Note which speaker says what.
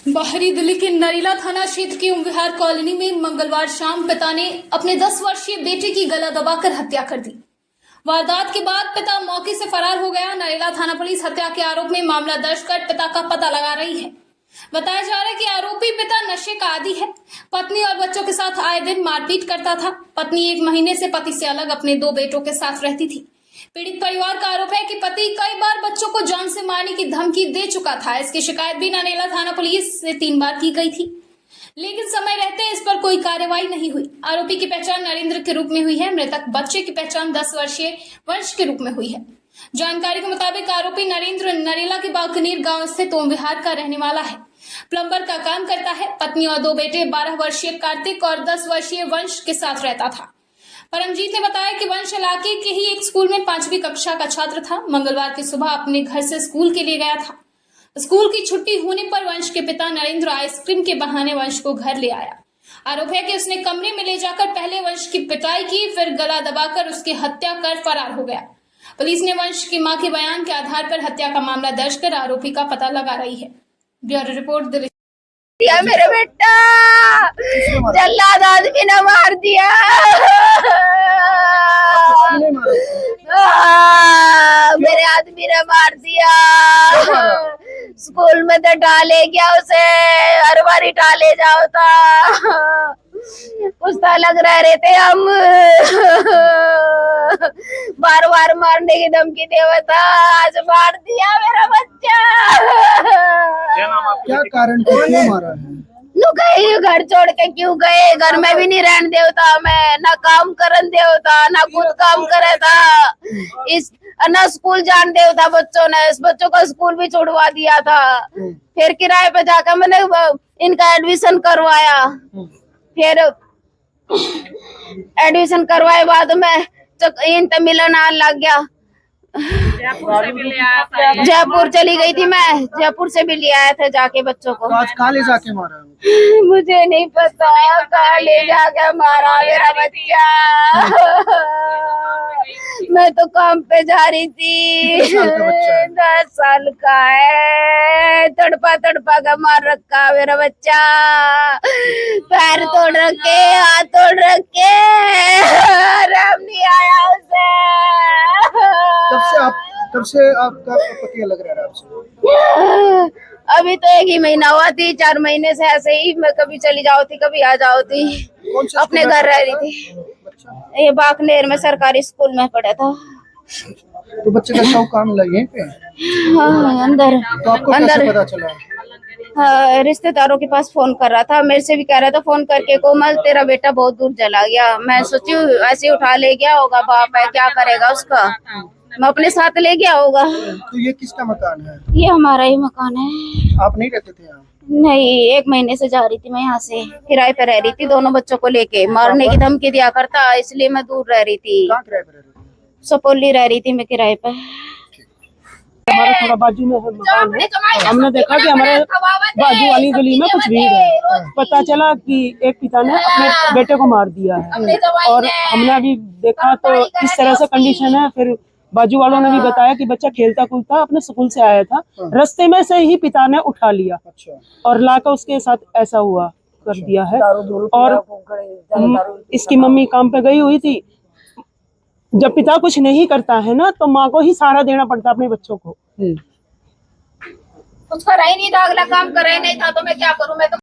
Speaker 1: बाहरी दिल्ली के नरेला थाना क्षेत्र की ओम विहार कॉलोनी में मंगलवार शाम पिता ने अपने 10 वर्षीय बेटे की गला दबाकर हत्या कर दी। वारदात के बाद पिता मौके से फरार हो गया। नरेला थाना पुलिस हत्या के आरोप में मामला दर्ज कर पिता का पता लगा रही है। बताया जा रहा है कि आरोपी पिता नशे का आदी है। पत्नी और बच्चों के साथ आए दिन मारपीट करता था। पत्नी 1 महीने से पति से अलग अपने 2 बेटों के साथ रहती थी। पीड़ित परिवार का आरोप है कि पति कई बार बच्चों को जान से मारने की धमकी दे चुका था। इसकी शिकायत भी नरेला थाना पुलिस से 3 बार की गई थी, लेकिन समय रहते इस पर कोई कार्रवाई नहीं हुई। आरोपी की पहचान नरेंद्र के रूप में हुई है। मृतक बच्चे की पहचान 10 वर्षीय वंश के रूप में हुई है। जानकारी के मुताबिक आरोपी नरेंद्र नरेला के बाकनीर गांव स्थित ओम विहार का रहने वाला है। प्लम्बर का काम करता है। पत्नी और 2 बेटे 12 वर्षीय कार्तिक और 10 वर्षीय वंश के साथ रहता था। परमजीत ने बताया कि वंश इलाके के ही एक स्कूल में 5वीं कक्षा का छात्र था। मंगलवार की सुबह अपने घर से स्कूल के लिए गया था। स्कूल की छुट्टी होने पर वंश के पिता नरेंद्र आइसक्रीम के बहाने वंश को घर ले आया। आरोप है कि उसने कमरे में ले जाकर पहले वंश की पिटाई की, फिर गला दबाकर उसकी हत्या कर फरार हो गया। पुलिस ने वंश की मां के बयान के आधार पर हत्या का मामला दर्ज कर आरोपी का पता लगा रही है। Bureau report Delhi.
Speaker 2: मेरे बेटा जल्लाद आदमी ने मार दिया। मेरे आदमी ने मार दिया। स्कूल में तो डाले गया उसे, हर बार डाले जाओ था। कुछ तो अलग रह रहे थे हम। बार बार मारने की धमकी देवा था, आज मार दिया मेरा बच्चा।
Speaker 3: क्या कारण था, क्यों मारा है?
Speaker 2: नु गए घर छोड़ के क्यों गए? घर में भी नहीं रहने देवता, मैं ना काम करन देवता, ना खुद काम करे था। इस ना स्कूल जान देवता बच्चों ने, इस बच्चों का स्कूल भी छोड़वा दिया था। फिर किराए पे जाकर मैंने इनका एडमिशन करवाया। फिर एडमिशन करवाए बाद में इन तो मिलन आने लग गया। जयपुर चली गई थी मैं, जयपुर से भी ले आया था जाके बच्चों को।
Speaker 3: तो आज कहाँ ले जाके मारा?
Speaker 2: मुझे नहीं पता कहाँ ले जाके मारा मेरा बच्चा। मैं तो काम पे जा रही थी। 10 साल का है। तड़पा तड़पा का मार रखा मेरा बच्चा। पैर तोड़ रखे, हाथ तोड़ रखे, आराम नहीं आया उसे।
Speaker 3: तब से आपका पति अलग रह रहा है आपसे?
Speaker 2: अभी तो 1 ही महीना हुआ थी। 4 महीने से ऐसे ही मैं कभी चली जाओ थी, कभी आ जाओ थी। अपने घर रह रही थी। ये बाकनेर में सरकारी स्कूल में पढ़ा था।
Speaker 3: तो बच्चे का शव कहाँ मिला? यहीं पे?
Speaker 2: हाँ, अंदर।
Speaker 3: तो आपको कैसे पता चला?
Speaker 2: हाँ, रिश्तेदारों के पास फोन कर रहा था। मेरे से भी कह रहा था फोन करके, कोमल तेरा बेटा बहुत दूर चला गया। मैं सोची ऐसे उठा ले गया होगा, बाप है क्या करेगा उसका, मैं अपने साथ ले गया होगा।
Speaker 3: तो ये किसका मकान है?
Speaker 2: ये हमारा ही मकान है।
Speaker 3: आप नहीं रहते थे यहाँ?
Speaker 2: नहीं, 1 महीने से जा रही थी मैं यहाँ से। किराए पे रह रही थी, दोनों बच्चों को लेके। मारने की धमकी दिया करता, इसलिए मैं दूर रह रही थी।
Speaker 3: कहाँ किराए पे रह रहे थे?
Speaker 2: सपोली रह रही थी मैं किराए पे।
Speaker 4: हमारा थोड़ा बाजू में मकान है। हमने देखा कि हमारे बाजू वाली गली में कुछ भीड़ है। पता चला कि एक पिता ने अपने बेटे को मार दिया है, और हमने अभी देखा तो इस तरह से कंडीशन है। फिर बाजू वालों ने भी बताया कि बच्चा खेलता कूदता अपने स्कूल से आया था, रास्ते में से ही पिता ने उठा लिया और लाकर उसके साथ ऐसा हुआ कर दिया है। और इसकी मम्मी काम पे गई हुई थी। जब पिता कुछ नहीं करता है ना, तो माँ को ही सहारा देना पड़ता अपने बच्चों को।
Speaker 2: कुछ कर ही नहीं था, अगला काम कर ही नहीं था, तो मैं क्या